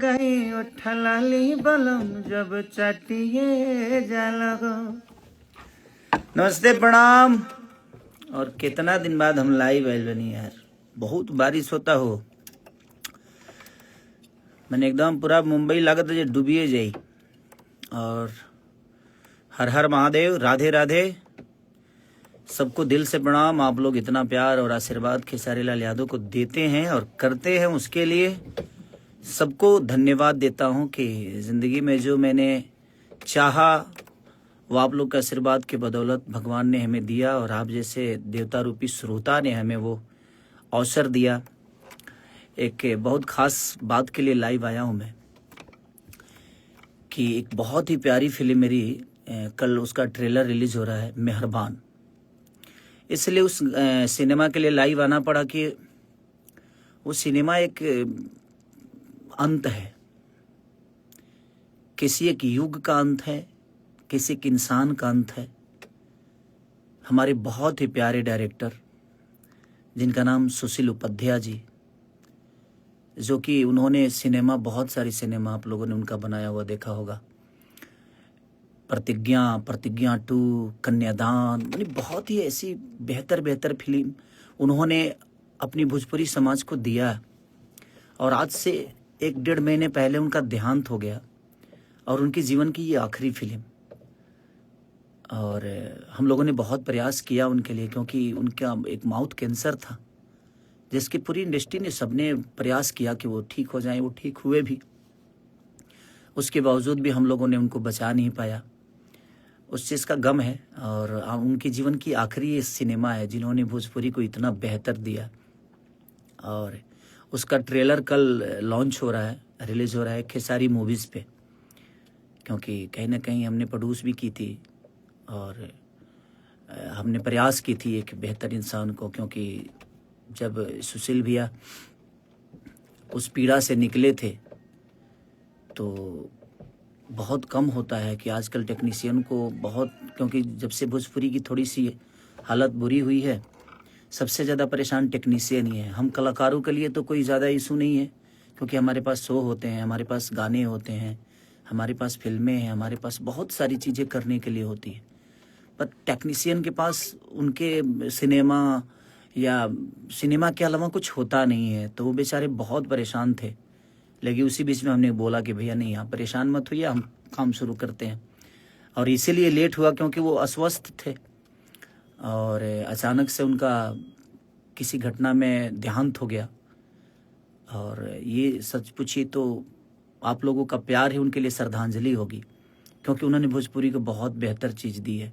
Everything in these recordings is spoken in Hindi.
गई उठलाली बलम जब चटिए जाला गो। नमस्ते, प्रणाम। और कितना दिन बाद हम लाइव आइल बनी यार। बहुत बारिश होता हो, मैंने एकदम पूरा मुंबई लागत है डूबिए जाई। और हर हर महादेव, राधे राधे। सबको दिल से प्रणाम। आप लोग इतना प्यार और आशीर्वाद खेसारी लाल यादव को देते हैं और करते हैं, उसके लिए सबको धन्यवाद देता हूं कि ज़िंदगी में जो मैंने चाहा वो आप लोग के आशीर्वाद के बदौलत भगवान ने हमें दिया और आप जैसे देवता रूपी श्रोता ने हमें वो अवसर दिया। एक बहुत खास बात के लिए लाइव आया हूं मैं कि एक बहुत ही प्यारी फिल्म मेरी कल उसका ट्रेलर रिलीज हो रहा है, मेहरबान। इसलिए उस सिनेमा के लिए लाइव आना पड़ा कि वो सिनेमा एक अंत है, किसी एक युग का अंत है, किसी एक इंसान का अंत है। हमारे बहुत ही प्यारे डायरेक्टर जिनका नाम सुशील उपाध्याय जी, जो कि उन्होंने सिनेमा, बहुत सारी सिनेमा आप लोगों ने उनका बनाया हुआ देखा होगा। प्रतिज्ञा, प्रतिज्ञा 2, कन्यादान, यानी बहुत ही ऐसी बेहतर बेहतर फिल्म उन्होंने अपनी भोजपुरी समाज को दिया। और आज से 1-1.5 महीने पहले उनका देहांत हो गया और उनके जीवन की ये आखिरी फिल्म। और हम लोगों ने बहुत प्रयास किया उनके लिए, क्योंकि उनका एक माउथ कैंसर था जिसकी पूरी इंडस्ट्री ने, सबने प्रयास किया कि वो ठीक हो जाएं। वो ठीक हुए भी, उसके बावजूद भी हम लोगों ने उनको बचा नहीं पाया। उस चीज़ का गम है। और उनके जीवन की आखिरी सिनेमा है जिन्होंने भोजपुरी को इतना बेहतर दिया। और उसका ट्रेलर कल लॉन्च हो रहा है, रिलीज हो रहा है खेसारी मूवीज़ पे, क्योंकि कहीं ना कहीं हमने प्रोड्यूस भी की थी और हमने प्रयास की थी एक बेहतर इंसान को। क्योंकि जब सुशील भैया उस पीड़ा से निकले थे तो बहुत कम होता है कि आजकल टेक्नीशियन को बहुत, क्योंकि जब से भोजपुरी की थोड़ी सी हालत बुरी हुई है, सबसे ज़्यादा परेशान टेक्नीशियन ही है। हम कलाकारों के लिए तो कोई ज़्यादा इशू नहीं है, क्योंकि हमारे पास शो होते हैं, हमारे पास गाने होते हैं, हमारे पास फिल्में हैं, हमारे पास बहुत सारी चीज़ें करने के लिए होती है। पर टेक्नीशियन के पास उनके सिनेमा या सिनेमा के अलावा कुछ होता नहीं है, तो वो बेचारे बहुत परेशान थे। लेकिन उसी बीच में हमने बोला कि भैया नहीं, आप परेशान मत होइए, हम काम शुरू करते हैं। और इसीलिए लेट हुआ क्योंकि वो अस्वस्थ थे और अचानक से उनका किसी घटना में देहांत हो गया। और ये सच पूछिए तो आप लोगों का प्यार ही उनके लिए श्रद्धांजलि होगी, क्योंकि उन्होंने भोजपुरी को बहुत बेहतर चीज़ दी है।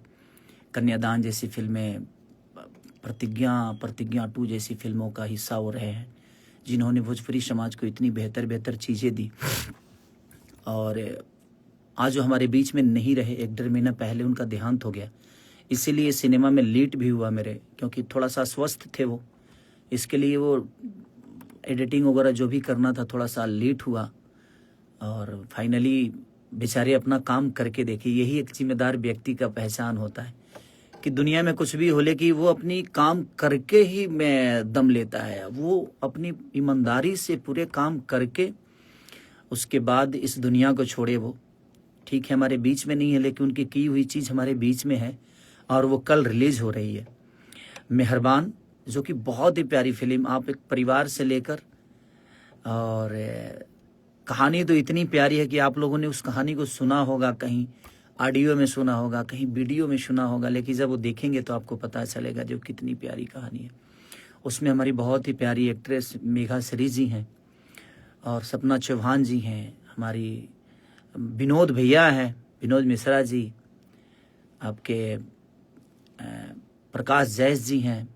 कन्यादान जैसी फिल्में, प्रतिज्ञा 2 जैसी फिल्मों का हिस्सा वो रहे हैं, जिन्होंने भोजपुरी समाज को इतनी बेहतर बेहतर चीज़ें दी। और आज जो हमारे बीच में नहीं रहे, 1-1.5 महीना पहले उनका देहांत हो गया। इसीलिए सिनेमा में लेट भी हुआ मेरे, क्योंकि थोड़ा सा अस्वस्थ थे वो, इसके लिए वो एडिटिंग वगैरह जो भी करना था थोड़ा सा लेट हुआ। और फाइनली बेचारे अपना काम करके देखे। यही एक जिम्मेदार व्यक्ति का पहचान होता है कि दुनिया में कुछ भी हो, लेकिन वो अपनी काम करके ही मैं दम लेता है। वो अपनी ईमानदारी से पूरे काम करके उसके बाद इस दुनिया को छोड़े। वो ठीक है हमारे बीच में नहीं है, लेकिन उनकी की हुई चीज़ हमारे बीच में है और वो कल रिलीज हो रही है, मेहरबान, जो कि बहुत ही प्यारी फिल्म। आप एक परिवार से लेकर, और कहानी तो इतनी प्यारी है कि आप लोगों ने उस कहानी को सुना होगा, कहीं ऑडियो में सुना होगा, कहीं वीडियो में सुना होगा, लेकिन जब वो देखेंगे तो आपको पता चलेगा जो कितनी प्यारी कहानी है। उसमें हमारी बहुत ही प्यारी एक्ट्रेस मेघा श्री जी हैं और सपना चौहान जी हैं, हमारी विनोद भैया हैं, विनोद मिश्रा जी, आपके प्रकाश जैस जी हैं,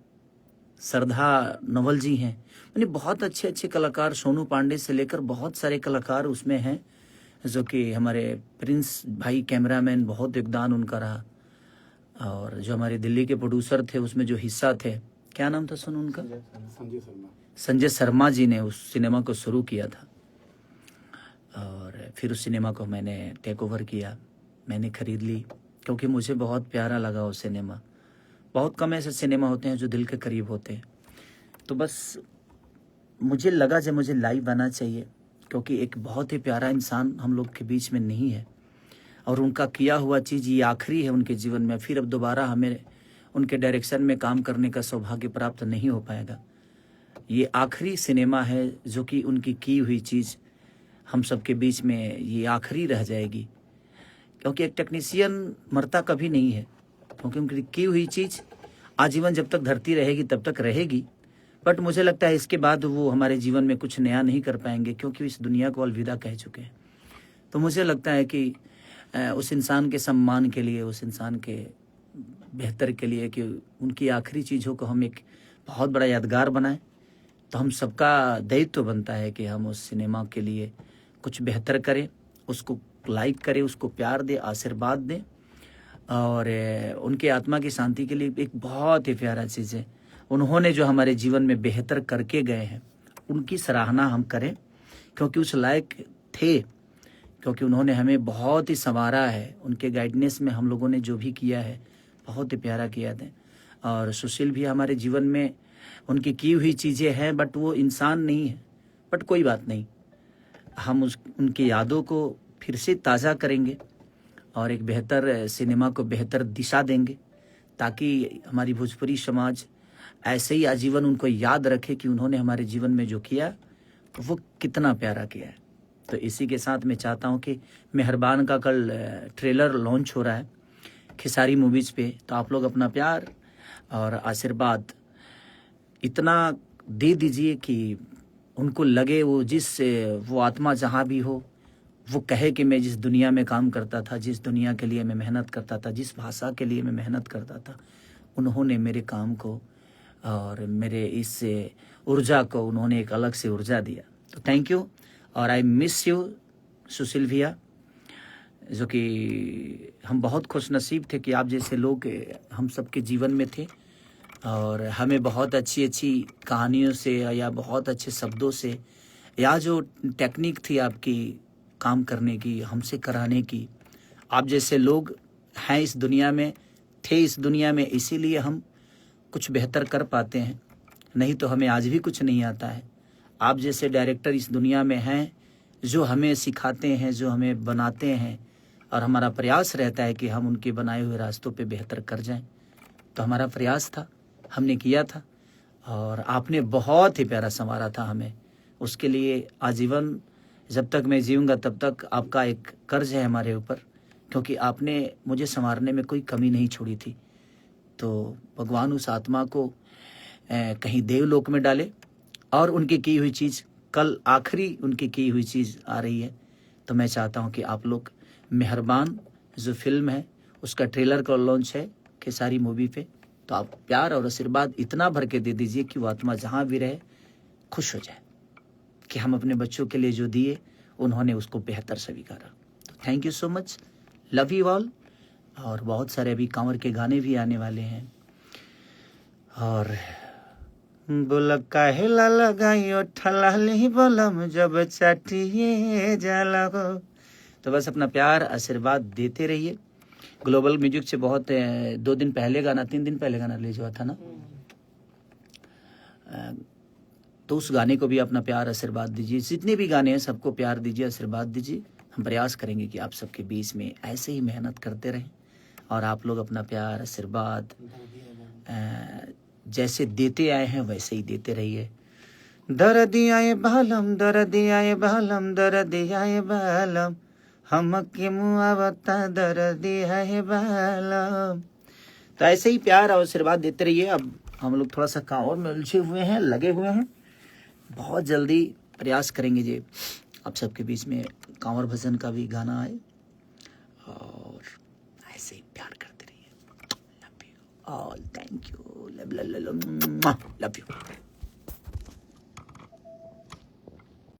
श्रद्धा नवल जी हैं, यानी बहुत अच्छे अच्छे कलाकार, सोनू पांडे से लेकर बहुत सारे कलाकार उसमें हैं, जो कि हमारे प्रिंस भाई कैमरामैन, बहुत योगदान उनका रहा। और जो हमारे दिल्ली के प्रोड्यूसर थे उसमें जो हिस्सा थे, क्या नाम था सुन उनका, संजय शर्मा जी ने उस सिनेमा को शुरू किया था। और फिर उस सिनेमा को मैंने टेक ओवर किया, मैंने खरीद ली, क्योंकि मुझे बहुत प्यारा लगा वो सिनेमा। बहुत कम ऐसे सिनेमा होते हैं जो दिल के करीब होते हैं। तो बस मुझे लगा जब मुझे लाइव आना चाहिए क्योंकि एक बहुत ही प्यारा इंसान हम लोग के बीच में नहीं है और उनका किया हुआ चीज़ ये आखिरी है उनके जीवन में। फिर अब दोबारा हमें उनके डायरेक्शन में काम करने का सौभाग्य प्राप्त नहीं हो पाएगा। ये आखिरी सिनेमा है जो कि उनकी की हुई चीज़ हम सबके बीच में ये आखिरी रह जाएगी, क्योंकि एक टेक्नीशियन मरता कभी नहीं है, क्योंकि उनकी की हुई चीज़ आजीवन जब तक धरती रहेगी तब तक रहेगी। बट मुझे लगता है इसके बाद वो हमारे जीवन में कुछ नया नहीं कर पाएंगे, क्योंकि इस दुनिया को अलविदा कह चुके हैं। तो मुझे लगता है कि उस इंसान के सम्मान के लिए, उस इंसान के बेहतर के लिए, कि उनकी आखिरी चीज़ों को हम एक बहुत बड़ा यादगार बनाएं, तो हम सबका दायित्व बनता है कि हम उस सिनेमा के लिए कुछ बेहतर करें, उसको लाइक करें, उसको प्यार दें, आशीर्वाद दें। और उनके आत्मा की शांति के लिए एक बहुत ही प्यारा चीज़ है, उन्होंने जो हमारे जीवन में बेहतर करके गए हैं उनकी सराहना हम करें, क्योंकि उस लायक थे, क्योंकि उन्होंने हमें बहुत ही संवारा है। उनके गाइडेंस में हम लोगों ने जो भी किया है बहुत ही प्यारा किया था। और सुशील भी हमारे जीवन में उनकी की हुई चीज़ें हैं, बट वो इंसान नहीं है। बट कोई बात नहीं, हम उनकी यादों को फिर से ताज़ा करेंगे और एक बेहतर सिनेमा को बेहतर दिशा देंगे, ताकि हमारी भोजपुरी समाज ऐसे ही आजीवन उनको याद रखे कि उन्होंने हमारे जीवन में जो किया वो कितना प्यारा किया है। तो इसी के साथ मैं चाहता हूँ कि मेहरबान का कल ट्रेलर लॉन्च हो रहा है खेसारी मूवीज़ पे, तो आप लोग अपना प्यार और आशीर्वाद इतना दे दीजिए कि उनको लगे वो आत्मा जहाँ भी हो वो कहे कि मैं जिस दुनिया में काम करता था, जिस दुनिया के लिए मैं मेहनत करता था, जिस भाषा के लिए मैं मेहनत करता था, उन्होंने मेरे काम को और मेरे इस ऊर्जा को उन्होंने एक अलग से ऊर्जा दिया। तो थैंक यू, और आई मिस यू सुशील भैया, जो कि हम बहुत खुश नसीब थे कि आप जैसे लोग हम सबके जीवन में थे और हमें बहुत अच्छी अच्छी कहानियों से या बहुत अच्छे शब्दों से या जो टेक्निक थी आपकी काम करने की, हमसे कराने की, आप जैसे लोग हैं इस दुनिया में, थे इस दुनिया में, इसीलिए हम कुछ बेहतर कर पाते हैं, नहीं तो हमें आज भी कुछ नहीं आता है। आप जैसे डायरेक्टर इस दुनिया में हैं जो हमें सिखाते हैं, जो हमें बनाते हैं, और हमारा प्रयास रहता है कि हम उनके बनाए हुए रास्तों पे बेहतर कर जाएं। तो हमारा प्रयास था, हमने किया था, और आपने बहुत ही प्यारा संवारा था हमें। उसके लिए आजीवन जब तक मैं जीऊँगा तब तक आपका एक कर्ज है हमारे ऊपर, क्योंकि आपने मुझे संवारने में कोई कमी नहीं छोड़ी थी। तो भगवान उस आत्मा को कहीं देवलोक में डाले, और उनकी की हुई चीज़ कल आखिरी उनकी की हुई चीज़ आ रही है। तो मैं चाहता हूं कि आप लोग मेहरबान जो फिल्म है उसका ट्रेलर का लॉन्च है खेसारी मूवी पे, तो आप प्यार और आशीर्वाद इतना भर के दे दीजिए कि वो आत्मा जहाँ भी रहे खुश हो जाए कि हम अपने बच्चों के लिए जो दिए उन्होंने उसको बेहतर स्वीकारा। तो thank you so much, love you all. और बहुत सारे अभी कांवर के गाने भी आने वाले हैं। और बोला काहेला लगाइयो ठलाली बलम जब चाटिए जाला हो। तो बस अपना प्यार आशीर्वाद देते रहिए। ग्लोबल म्यूजिक से बहुत 2 दिन पहले गाना, 3 दिन पहले गाना रिलीज हुआ था ना, तो उस गाने को भी अपना प्यार आशीर्वाद दीजिए। जितने भी गाने हैं सबको प्यार दीजिए, आशीर्वाद दीजिए। हम प्रयास करेंगे कि आप सबके बीच में ऐसे ही मेहनत करते रहें, और आप लोग अपना प्यार आशीर्वाद जैसे देते आए हैं वैसे ही देते रहिए। दर्दियाए बालम, दर्दियाए बालम, दर्दियाए बालम, हमके मुआवता दर्दियाए बालम। तो ऐसे ही प्यार और आशीर्वाद देते रहिए। अब हम लोग थोड़ा सा कांवर में उलझे हुए हैं, लगे हुए हैं। बहुत जल्दी प्रयास करेंगे जी आप सबके बीच में कांवर भजन का भी गाना आए, और ऐसे ही प्यार करते रहिए। Love you all, thank you, love you.